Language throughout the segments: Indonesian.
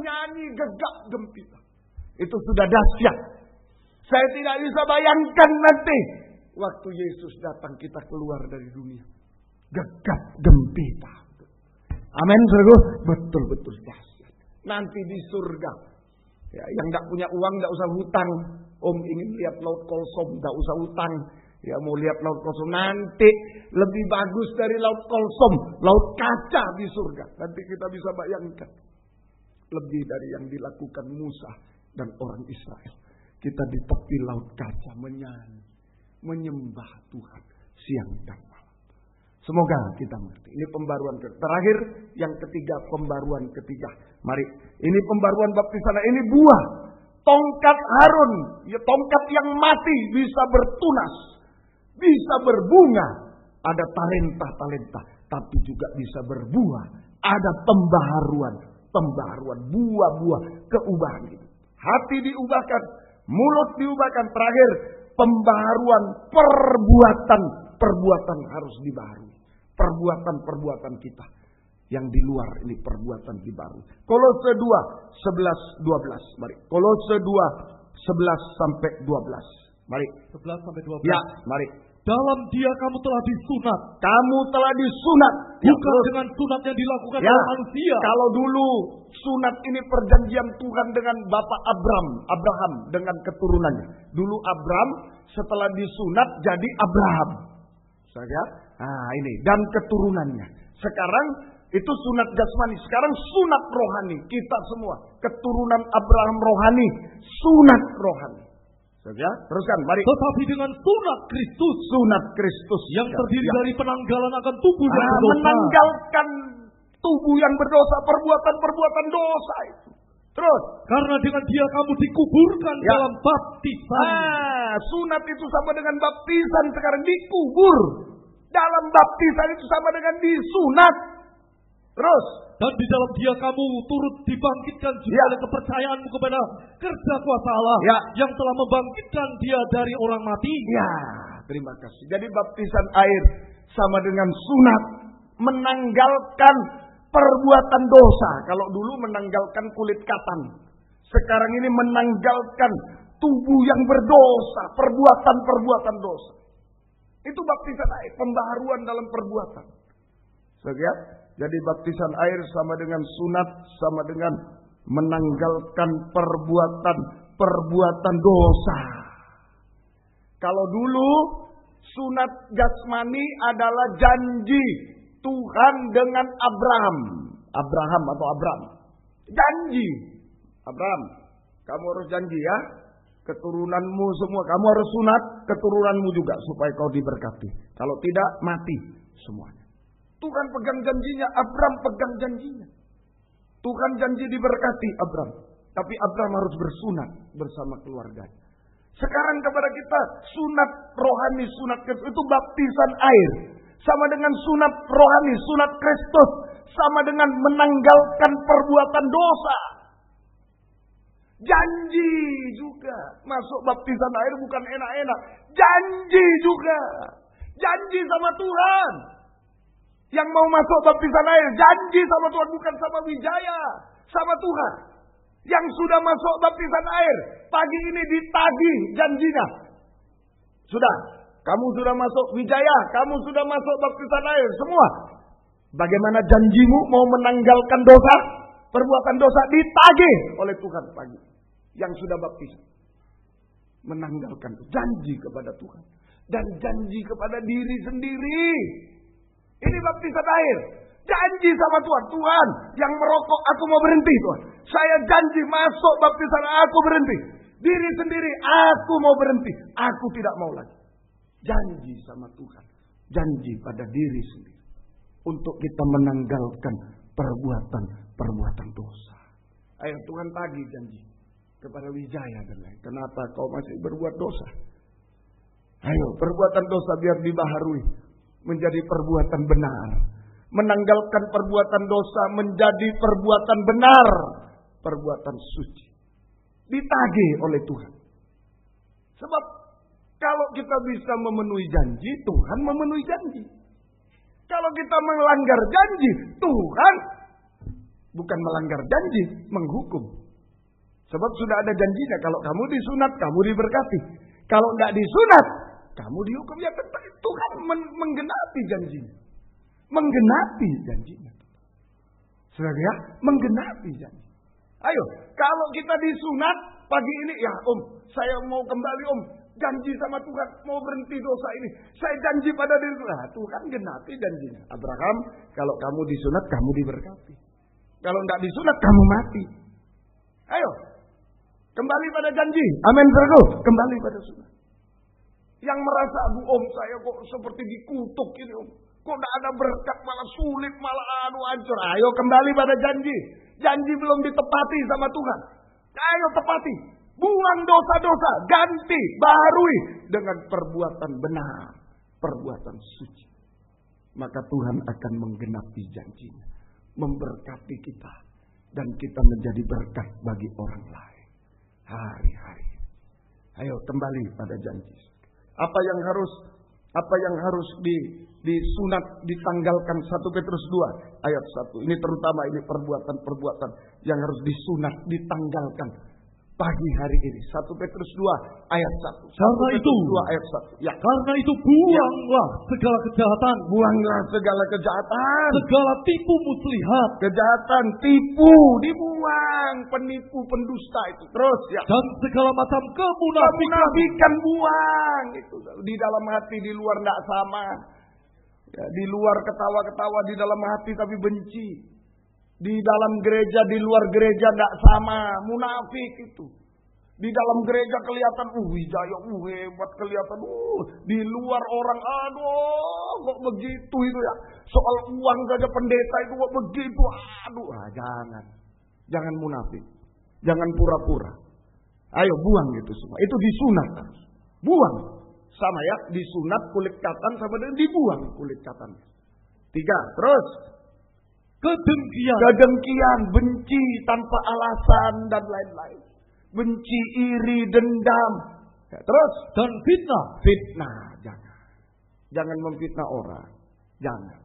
nyanyi gegap gempita. Itu sudah dahsyat. Saya tidak bisa bayangkan nanti waktu Yesus datang kita keluar dari dunia. Gegap gempita. Amin, saudaraku. Betul-betul dahsyat. Nanti di surga. Ya, yang tidak punya uang tidak usah hutang. Om ingin lihat laut Kolsom, tidak usah hutang. Ya, mau lihat laut Kolsom nanti lebih bagus dari laut Kolsom, laut kaca di surga. Nanti kita bisa bayangkan lebih dari yang dilakukan Musa dan orang Israel. Kita di tepi laut kaca menyanyi, menyembah Tuhan siang dan malam. Semoga kita mengerti. Ini pembaruan terakhir, yang ketiga, pembaruan ketiga. Mari, ini pembaruan baptisan. Ini buah tongkat Harun, ya, tongkat yang mati bisa bertunas, bisa berbunga. Ada talenta, tapi juga bisa berbuah. Ada pembaharuan, buah-buah keubahan. Hati diubahkan, mulut diubahkan. Terakhir, pembaharuan perbuatan harus dibaharui. Perbuatan kita yang di luar ini perbuatan dibaharui. Kolose 2:11-12. Mari. Kolose 2:11-12. Mari. 11-12. Ya, mari. Dalam Dia kamu telah disunat. Kamu telah disunat. Bukan dengan sunat yang dilakukan oleh manusia. Kalau dulu sunat ini perjanjian Tuhan dengan Bapak Abraham dengan keturunannya. Dulu Abraham setelah disunat jadi Abraham. Saja. Nah, ini dan keturunannya. Sekarang itu sunat jasmani. Sekarang sunat rohani. Kita semua keturunan Abraham rohani, sunat rohani. Ya, teruskan, mari. Tetapi dengan sunat Kristus yang terdiri dari penanggalan akan tubuh yang berdosa. Menanggalkan tubuh yang berdosa, perbuatan dosa itu. Terus, karena dengan Dia kamu dikuburkan dalam baptisan. Sunat itu sama dengan baptisan, sekarang dikubur. Dalam baptisan itu sama dengan disunat. Terus, dan di dalam Dia kamu turut dibangkitkan juga oleh kepercayaanmu kepada kerja kuasa Allah yang telah membangkitkan Dia dari orang mati. Ya, terima kasih. Jadi baptisan air sama dengan sunat, menanggalkan perbuatan dosa. Kalau dulu menanggalkan kulit katan, sekarang ini menanggalkan tubuh yang berdosa, perbuatan dosa. Itu baptisan air, pembaharuan dalam perbuatan. Jadi baptisan air sama dengan sunat, sama dengan menanggalkan perbuatan dosa. Kalau dulu sunat jasmani adalah janji Tuhan dengan Abraham. Janji. Abraham, kamu harus janji ya. Keturunanmu semua, kamu harus sunat, keturunanmu juga supaya kau diberkati. Kalau tidak, mati semuanya. Tuhan pegang janjinya, Abraham pegang janjinya. Tuhan janji diberkati Abraham, tapi Abraham harus bersunat bersama keluarganya. Sekarang kepada kita sunat rohani, sunat Kristus itu baptisan air, sama dengan sunat rohani, sunat Kristus, sama dengan menanggalkan perbuatan dosa. Janji juga masuk baptisan air bukan enak-enak, janji juga, janji sama Tuhan. Yang mau masuk baptisan air, janji sama Tuhan, bukan sama Wijaya, sama Tuhan. Yang sudah masuk baptisan air, pagi ini ditagih janjinya. Sudah, kamu sudah masuk Wijaya, kamu sudah masuk baptisan air, semua. Bagaimana janjimu mau menanggalkan dosa, perbuatan dosa ditagih oleh Tuhan pagi. Yang sudah baptisan. Menanggalkan janji kepada Tuhan. Dan janji kepada diri sendiri. Ini baptisan air. Janji sama Tuhan. Tuhan, yang merokok aku mau berhenti Tuhan. Saya janji masuk baptisan aku berhenti. Diri sendiri aku mau berhenti. Aku tidak mau lagi. Janji sama Tuhan. Janji pada diri sendiri. Untuk kita menanggalkan perbuatan dosa. Ayo Tuhan tagih janji kepada Wijaya dan lain. Kenapa kau masih berbuat dosa? Ayo perbuatan dosa biar dibaharui. Menjadi perbuatan benar. Menanggalkan perbuatan dosa menjadi perbuatan benar. Perbuatan suci. Ditagih oleh Tuhan. Sebab kalau kita bisa memenuhi janji, Tuhan memenuhi janji. Kalau kita melanggar janji, Tuhan Bukan melanggar janji, menghukum. Sebab sudah ada janjinya, kalau kamu disunat, kamu diberkati. Kalau tidak disunat, kamu dihukum. Ya tetap Tuhan menggenapi janjinya. Menggenapi janjinya. Saudara ya, menggenapi janji. Ayo, kalau kita disunat pagi ini, ya Om, saya mau kembali Om. Janji sama Tuhan, mau berhenti dosa ini. Saya janji pada diri Tuhan. Tuhan genapi janjinya. Abraham, kalau kamu disunat, kamu diberkati. Kalau tidak disunat, kamu mati. Ayo, kembali pada janji. Amin, saudara. Kembali pada sunat. Yang merasa, Bu Om, saya kok seperti dikutuk ini Om. Kok tidak ada berkat, malah sulit, malah hancur. Ayo kembali pada janji. Janji belum ditepati sama Tuhan. Ayo tepati. Buang dosa-dosa. Ganti, baharui dengan perbuatan benar. Perbuatan suci. Maka Tuhan akan menggenapi janjinya. Memberkati kita. Dan kita menjadi berkat bagi orang lain. Hari-hari. Ayo kembali pada janji. Apa yang harus disunat, ditanggalkan 1 Petrus 2 ayat 1. Ini terutama ini perbuatan-perbuatan yang harus disunat, ditanggalkan pagi hari ini. 1 Petrus 2 ayat 1. Karena itu 2 ayat 1. Ya. Karena itu buanglah segala kejahatan. Buanglah segala kejahatan. Segala tipu muslihat. Kejahatan, tipu, dibuang. Penipu, pendusta itu. Terus ya. Dan segala macam kemunafikan buang. Itu di dalam hati, di luar tidak sama. Ya, di luar ketawa-ketawa, di dalam hati tapi benci. Di dalam gereja, di luar gereja tidak sama. Munafik itu. Di dalam gereja kelihatan, wijaya, hebat kelihatan. Di luar orang, aduh, kok begitu itu ya. Soal uang saja pendeta itu kok begitu. Aduh, jangan. Jangan munafik. Jangan pura-pura. Ayo buang itu semua. Itu disunat. Buang. Sama ya, disunat kulit katan sama dengan dibuang kulit katan. 3, terus. Kedengkian, benci tanpa alasan dan lain-lain. Benci, iri, dendam. Ya, terus. Dan fitnah. Jangan. Jangan memfitnah orang. Jangan.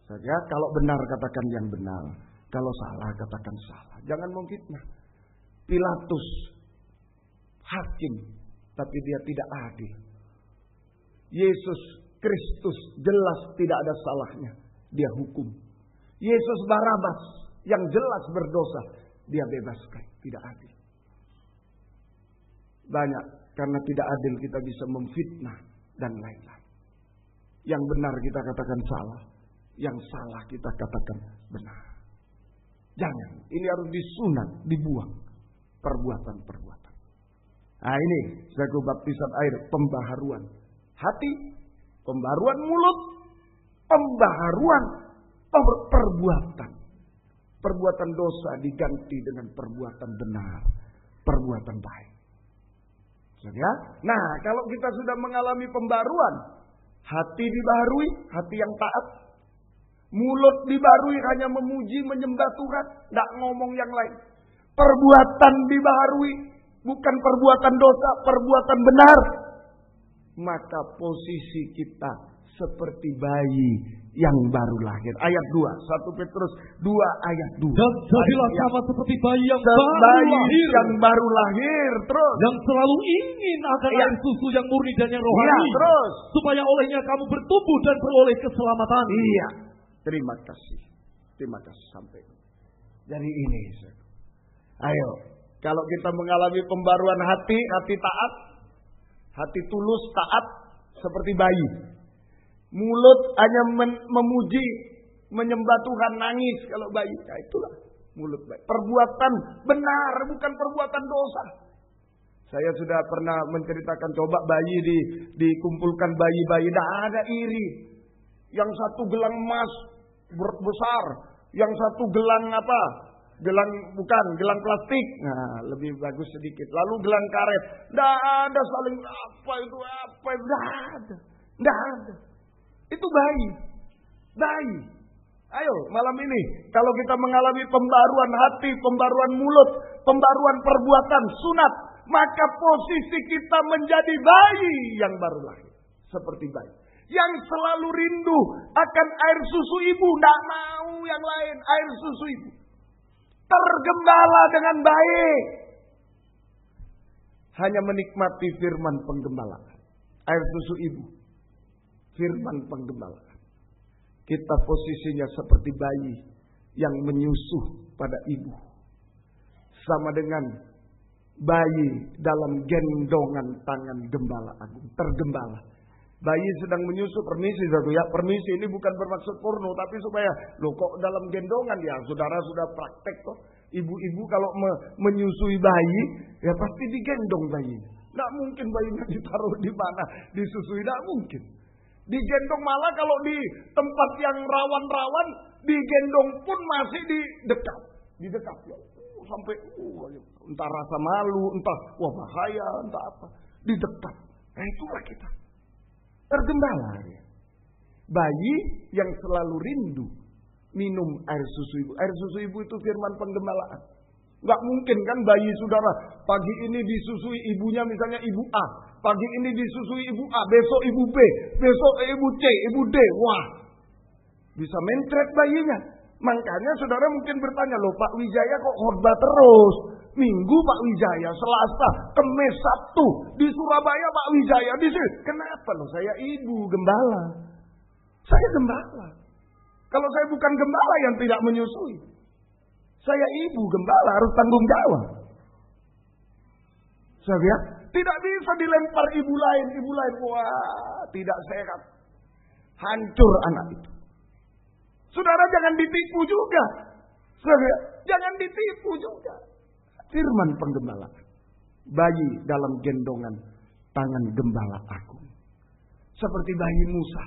Saja kalau benar katakan yang benar. Kalau salah katakan salah. Jangan memfitnah. Pilatus hakim, tapi dia tidak adil. Yesus Kristus jelas tidak ada salahnya. Dia hukum. Yesus Barabas yang jelas berdosa. Dia bebaskan. Tidak adil. Banyak. Karena tidak adil kita bisa memfitnah. Dan lain-lain. Yang benar kita katakan salah. Yang salah kita katakan benar. Jangan. Ini harus disunat. Dibuang. Perbuatan-perbuatan. Nah ini. Sebagai baptisan air. Pembaharuan hati, pembaharuan mulut, pembaharuan perbuatan. Perbuatan dosa diganti dengan perbuatan benar, perbuatan baik. Ya? Nah, kalau kita sudah mengalami pembaharuan, hati dibaharui, hati yang taat. Mulut dibaharui hanya memuji, menyembah Tuhan, tidak ngomong yang lain. Perbuatan dibaharui, bukan perbuatan dosa, perbuatan benar. Maka posisi kita seperti bayi yang baru lahir. Ayat 2. 1 Petrus 2 ayat 2. Dan jadilah sama seperti bayi yang baru lahir. Terus. Yang selalu ingin akan air susu yang murni dan yang rohani. Terus. Supaya olehnya kamu bertumbuh dan beroleh keselamatan. Iya. Terima kasih. Terima kasih sampai. Jadi ini. Ayo. Kalau kita mengalami pembaruan hati, hati taat. Hati tulus, taat, seperti bayi. Mulut hanya memuji, menyembah Tuhan, nangis kalau bayi. Nah, itulah mulut bayi. Perbuatan benar, bukan perbuatan dosa. Saya sudah pernah menceritakan, coba bayi dikumpulkan bayi-bayi. Tidak ada iri. Yang satu gelang emas besar. Yang satu gelang apa? Gelang plastik. Nah, lebih bagus sedikit. Lalu gelang karet. Tidak ada saling apa itu. Tidak ada. Itu bayi. Ayo malam ini. Kalau kita mengalami pembaruan hati, pembaruan mulut, pembaruan perbuatan, sunat. Maka posisi kita menjadi bayi yang baru lahir. Seperti bayi. Yang selalu rindu akan air susu ibu. Tidak mau yang lain. Air susu ibu. gembala dengan baik. Hanya menikmati firman penggembalaan. Air susu ibu. Firman penggembalaan. Kita posisinya seperti bayi yang menyusuh pada ibu. Sama dengan bayi dalam gendongan tangan gembala agung. Tergembala. Bayi sedang menyusu, permisi satu ya, permisi, ini bukan bermaksud porno, tapi supaya, loh kok dalam gendongan ya, saudara sudah praktek kok. Ibu-ibu kalau menyusui bayi, ya pasti digendong bayinya. Nggak mungkin bayinya ditaruh di mana, disusui, nggak mungkin. Digendong malah kalau di tempat yang rawan-rawan, digendong pun masih di dekat ya. Sampai entah rasa malu, entah wah bahaya, entah apa, di dekat. Nah itulah kita. Tergembala ya. Bayi yang selalu rindu minum air susu ibu. Air susu ibu itu firman penggembalaan. Gak mungkin kan bayi saudara pagi ini disusui ibunya misalnya ibu A, pagi ini disusui ibu A, besok ibu B, besok ibu C, ibu D. Wah, bisa mentret bayinya. Makanya saudara mungkin bertanya, loh Pak Wijaya kok khotbah terus? Minggu Pak Wijaya, Selasa, Kemis, Sabtu. Di Surabaya Pak Wijaya, di sini. Kenapa loh? Saya ibu gembala. Saya gembala. Kalau saya bukan gembala yang tidak menyusui. Saya ibu gembala, harus tanggung jawab. Saya tidak bisa dilempar ibu lain. Wah, tidak sehat. Hancur anak itu. Saudara jangan ditipu juga. Saudara, jangan ditipu juga. Firman penggembalaan. Bayi dalam gendongan tangan gembala agung. Seperti bayi Musa.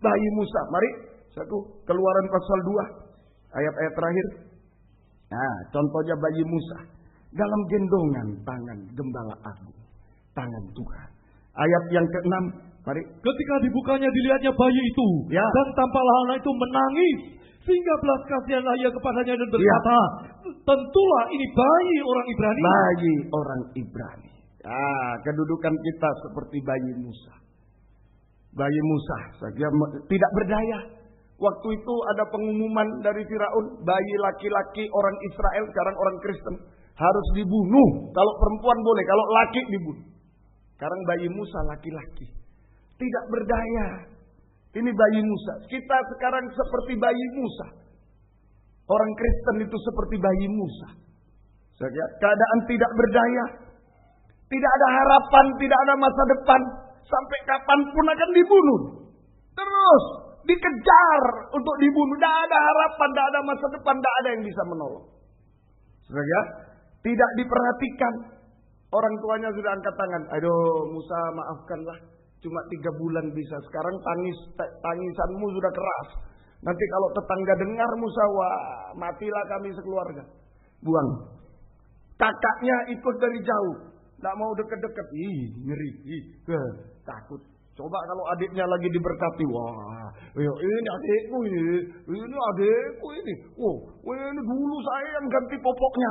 Bayi Musa. Mari, Keluaran pasal 2. Ayat-ayat terakhir. Nah, contohnya bayi Musa. Dalam gendongan tangan gembala agung. Tangan Tuhan. Ayat yang ke-6. Mari. Ketika dibukanya dilihatnya bayi itu. Ya. Dan tampaklah anak itu menangis. Sehingga belas kasihanlah ia kepadanya dan berkata. Ya. Tentulah ini bayi orang Ibrani. Bayi orang Ibrani. Kedudukan kita seperti bayi Musa. Bayi Musa. Saja tidak berdaya. Waktu itu ada pengumuman dari Firaun. Bayi laki-laki orang Israel. Sekarang orang Kristen. Harus dibunuh. Kalau perempuan boleh. Kalau laki dibunuh. Sekarang bayi Musa laki-laki. Tidak berdaya. Ini bayi Musa. Kita sekarang seperti bayi Musa. Orang Kristen itu seperti bayi Musa. Keadaan tidak berdaya. Tidak ada harapan. Tidak ada masa depan. Sampai kapanpun akan dibunuh. Terus dikejar untuk dibunuh. Tidak ada harapan. Tidak ada masa depan. Tidak ada yang bisa menolong. Tidak diperhatikan. Orang tuanya sudah angkat tangan. Aduh Musa maafkanlah. Cuma 3 bulan bisa. Sekarang tangisanmu sudah keras. Nanti kalau tetangga dengar Musa, wah matilah kami sekeluarga. Buang. Kakaknya ikut dari jauh. Tidak mau deket-deket. Ngeri. Takut. Coba kalau adiknya lagi diberkati. Wah ini adikku ini. Ini adikku ini. Ini dulu saya yang ganti popoknya.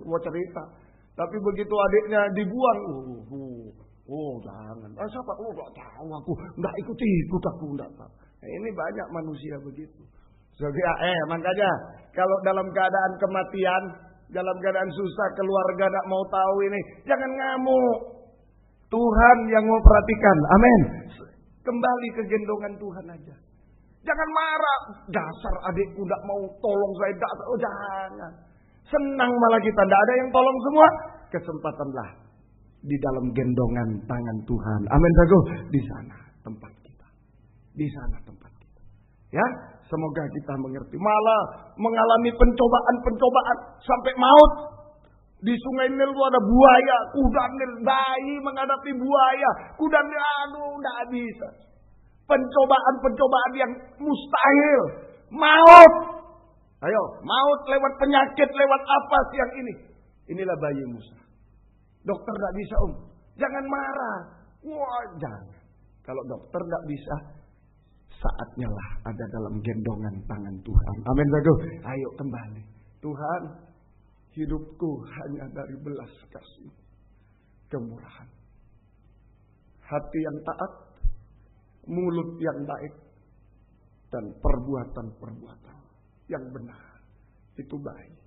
Wah cerita. Tapi begitu adiknya dibuang. Jangan. Siapa? Gak tahu aku. Gak ikut aku. Gak tahu. Ini banyak manusia begitu. Makanya kalau dalam keadaan kematian, dalam keadaan susah, keluarga gak mau tahu ini, jangan ngamuk. Tuhan yang mau perhatikan. Amin. Kembali ke gendongan Tuhan aja. Jangan marah. Dasar adikku gak mau tolong saya. Jangan. Senang malah kita. Tidak ada yang tolong semua. Kesempatanlah di dalam gendongan tangan Tuhan. Amin. Di sana tempat kita. Di sana tempat kita. Ya. Semoga kita mengerti. Malah mengalami pencobaan sampai maut. Di Sungai Nil itu ada buaya. Kuda Nil. Bayi menghadapi buaya. Kuda Nil. Tidak bisa. Pencobaan yang mustahil. Maut. Ayo, maut lewat penyakit, lewat apa siang ini. Inilah bayi Musa. Dokter tidak bisa jangan marah. Wah jangan. Kalau dokter tidak bisa, saatnya lah ada dalam gendongan tangan Tuhan. Amin. Ayo kembali. Tuhan, hidupku hanya dari belas kasih, kemurahan. Hati yang taat, mulut yang baik, dan perbuatan-perbuatan yang benar. Itu baik.